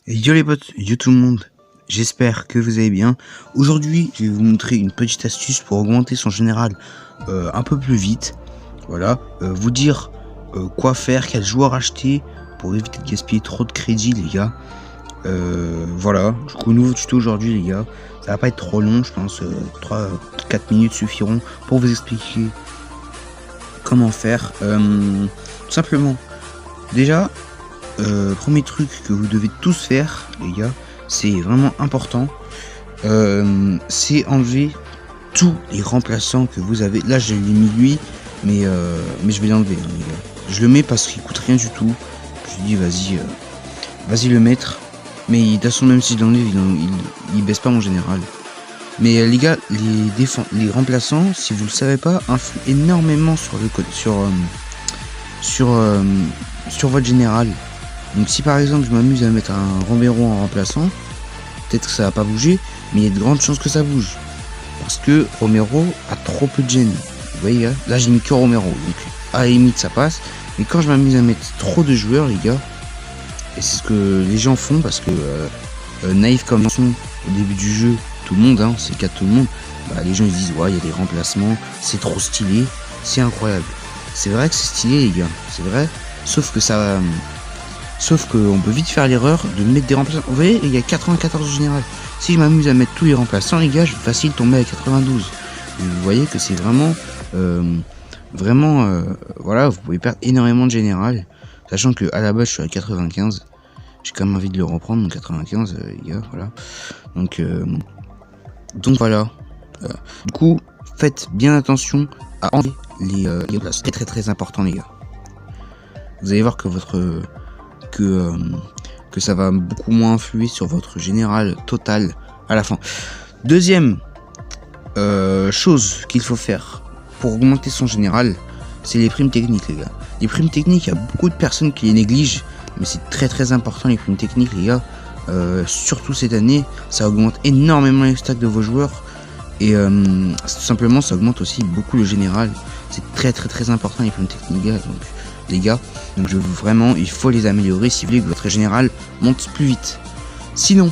Yo les potes, yo tout le monde, j'espère que vous allez bien. Aujourd'hui, je vais vous montrer une petite astuce pour augmenter son général un peu plus vite. Voilà, vous dire quoi faire, quel joueur acheter pour éviter de gaspiller trop de crédit les gars. Voilà, du coup nouveau tuto aujourd'hui les gars. Ça va pas être trop long, je pense 3-4 minutes suffiront pour vous expliquer comment faire. Tout simplement, déjà, premier truc que vous devez tous faire les gars, c'est vraiment important, c'est enlever tous les remplaçants que vous avez. Là j'ai mis lui, mais je vais l'enlever hein, les gars. Je le mets parce qu'il coûte rien du tout. Je dis vas-y le mettre, mais de toute façon même si je l'enlève il baisse pas mon général. Mais les gars, les remplaçants, si vous le savez pas, influent énormément sur le code, sur votre général. Donc si par exemple je m'amuse à mettre un Romero en remplaçant, peut-être que ça va pas bouger, mais il y a de grandes chances que ça bouge. Parce que Romero a trop peu de gêne. Vous voyez là j'ai mis que Romero, donc à la limite ça passe. Mais quand je m'amuse à mettre trop de joueurs les gars, et c'est ce que les gens font parce que naïf comme ils sont au début du jeu, tout le monde, hein, c'est le cas de tout le monde, bah, les gens ils disent ouais il y a des remplacements, c'est trop stylé, c'est incroyable. C'est vrai que c'est stylé les gars, c'est vrai, sauf qu'on peut vite faire l'erreur de mettre des remplaçants. Vous voyez, il y a 94 général. Si je m'amuse à mettre tous les remplaçants, les gars, je vais facile tomber à 92. Vous voyez que c'est vraiment, voilà, vous pouvez perdre énormément de général. Sachant que à la base, je suis à 95. J'ai quand même envie de le reprendre, mon 95, les gars, voilà. Donc voilà. Du coup, faites bien attention à enlever les places. C'est très important, les gars. Vous allez voir que que ça va beaucoup moins influer sur votre général total à la fin. Deuxième chose qu'il faut faire pour augmenter son général, c'est les primes techniques les gars. Les primes techniques, il y a beaucoup de personnes qui les négligent, mais c'est très important les primes techniques les gars. Surtout cette année, ça augmente énormément les stacks de vos joueurs et tout simplement ça augmente aussi beaucoup le général. C'est très important les primes techniques les gars. Donc vraiment, il faut les améliorer si vous voulez que votre général monte plus vite. Sinon,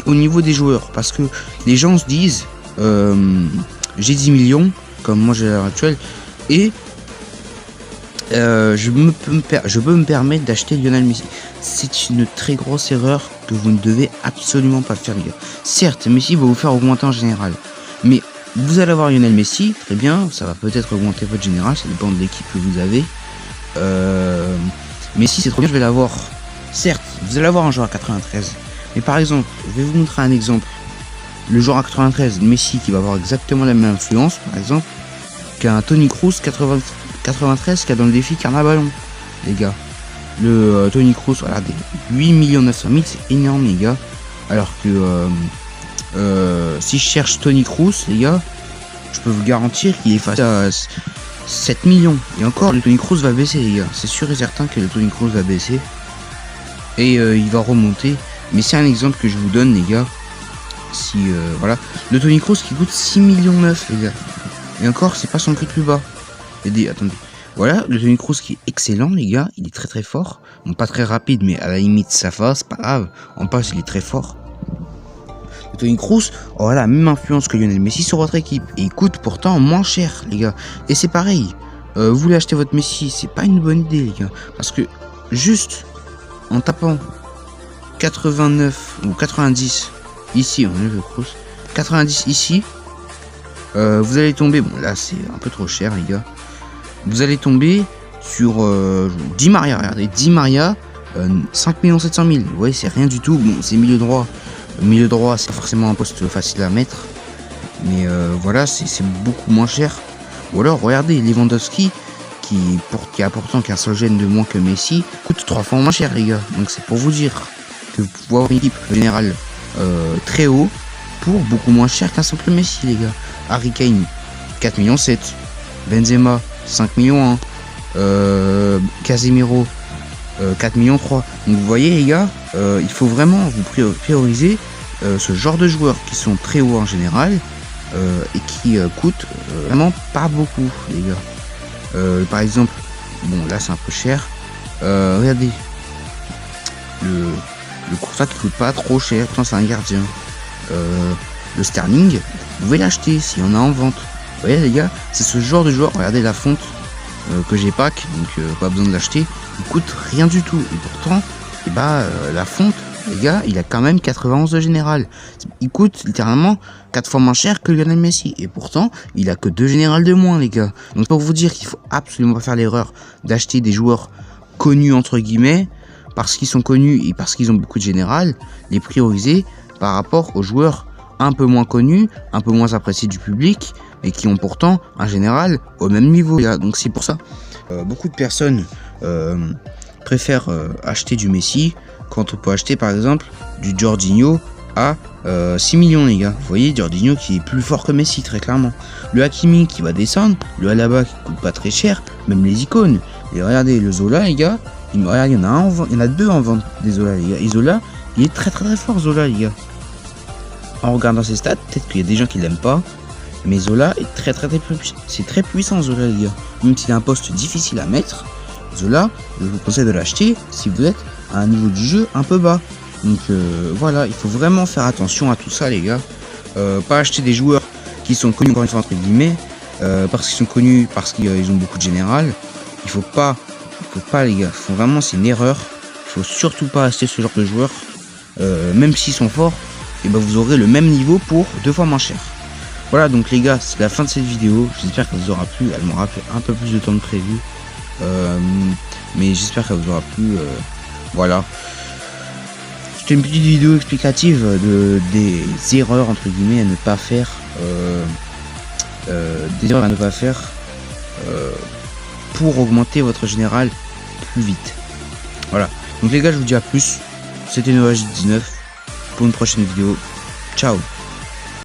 au niveau des joueurs, parce que les gens se disent j'ai 10 millions, comme moi j'ai à l'heure actuelle, et je peux me permettre d'acheter Lionel Messi. C'est une très grosse erreur que vous ne devez absolument pas faire les gars. Certes, Messi va vous faire augmenter en général, mais vous allez avoir Lionel Messi, très bien, ça va peut-être augmenter votre général, ça dépend de l'équipe que vous avez. Mais si c'est trop bien, je vais l'avoir. Certes, vous allez avoir un joueur à 93. Mais par exemple, je vais vous montrer un exemple. Le joueur à 93, Messi, qui va avoir exactement la même influence, par exemple, qu'un Toni Kroos 93 qui a dans le défi Carnaballon, les gars. Le Toni Kroos, regardez, 8 900 000, c'est énorme, les gars. Alors que si je cherche Toni Kroos, les gars, je peux vous garantir qu'il est face à 7 millions. Et encore, le Toni Kroos va baisser, les gars. C'est sûr et certain que le Toni Kroos va baisser. Et il va remonter. Mais c'est un exemple que je vous donne, les gars. Si, voilà. Le Toni Kroos qui coûte 6 millions 9, les gars. Et encore, c'est pas son prix le plus bas. Attendez. Voilà, le Toni Kroos qui est excellent, les gars. Il est très fort. Bon, pas très rapide, mais à la limite, ça va. C'est pas grave. En passe, il est très fort. Le Toni Kroos aura la même influence que Lionel Messi sur votre équipe et il coûte pourtant moins cher les gars. Et c'est pareil, vous voulez acheter votre Messi, c'est pas une bonne idée les gars, parce que juste en tapant 89 ou 90 ici, on a le Kroos, 90 ici, vous allez tomber, bon là c'est un peu trop cher les gars, vous allez tomber sur 10 Maria, regardez, 10 Maria, 5 700 000, vous voyez c'est rien du tout, bon c'est milieu droit. Le milieu droit, c'est forcément un poste facile à mettre. Mais voilà, c'est beaucoup moins cher. Ou alors, regardez, Lewandowski, qui a pourtant qu'un seul gène de moins que Messi, coûte 3 fois moins cher, les gars. Donc c'est pour vous dire que vous pouvez avoir une équipe générale très haut pour beaucoup moins cher qu'un simple Messi, les gars. Harry Kane, 4 millions 7. Benzema, 5 millions 1. Casemiro, 4 millions 3. Donc vous voyez les gars, il faut vraiment vous prioriser ce genre de joueurs qui sont très hauts en général et qui coûtent vraiment pas beaucoup les gars. Par exemple, bon là c'est un peu cher. Regardez, le courtois qui coûte pas trop cher, pourtant c'est un gardien. Le Sterling, vous pouvez l'acheter s'il y en a en vente. Vous voyez les gars, c'est ce genre de joueur, regardez la fonte que j'ai pack, donc pas besoin de l'acheter, il coûte rien du tout. Et pourtant, la fonte, les gars, il a quand même 91 de général. Il coûte littéralement 4 fois moins cher que Lionel Messi. Et pourtant, il a que 2 générales de moins, les gars. Donc pour vous dire qu'il faut absolument pas faire l'erreur d'acheter des joueurs connus entre guillemets, parce qu'ils sont connus et parce qu'ils ont beaucoup de général, les prioriser par rapport aux joueurs un peu moins connus, un peu moins appréciés du public, mais qui ont pourtant un général au même niveau. Donc c'est pour ça, beaucoup de personnes préfèrent acheter du Messi quand on peut acheter par exemple du Jorginho à 6 millions les gars. Vous voyez, Jorginho qui est plus fort que Messi très clairement. Le Hakimi qui va descendre, le Alaba qui coûte pas très cher, même les icônes. Et regardez le Zola les gars, il y en a un en vente, il y en a deux en vente des Zola les gars. Et Zola, il est très fort Zola les gars. En regardant ses stats, peut-être qu'il y a des gens qui l'aiment pas, mais Zola est c'est très puissant Zola les gars. Même s'il a un poste difficile à mettre, Zola, je vous conseille de l'acheter si vous êtes à un niveau du jeu un peu bas. Donc voilà, il faut vraiment faire attention à tout ça les gars. Pas acheter des joueurs qui sont connus encore une fois entre guillemets, parce qu'ils sont connus, parce qu'ils ont beaucoup de général. Il faut pas les gars, vraiment c'est une erreur. Il faut surtout pas acheter ce genre de joueurs, même s'ils sont forts. Et vous aurez le même niveau pour 2 fois moins cher. Voilà donc les gars, c'est la fin de cette vidéo. J'espère qu'elle vous aura plu. Elle m'aura pris un peu plus de temps que prévu, mais j'espère qu'elle vous aura plu. Voilà, c'était une petite vidéo explicative des erreurs entre guillemets à ne pas faire, pour augmenter votre général plus vite. Voilà, donc les gars, je vous dis à plus. C'était Noah J19 pour une prochaine vidéo. Ciao.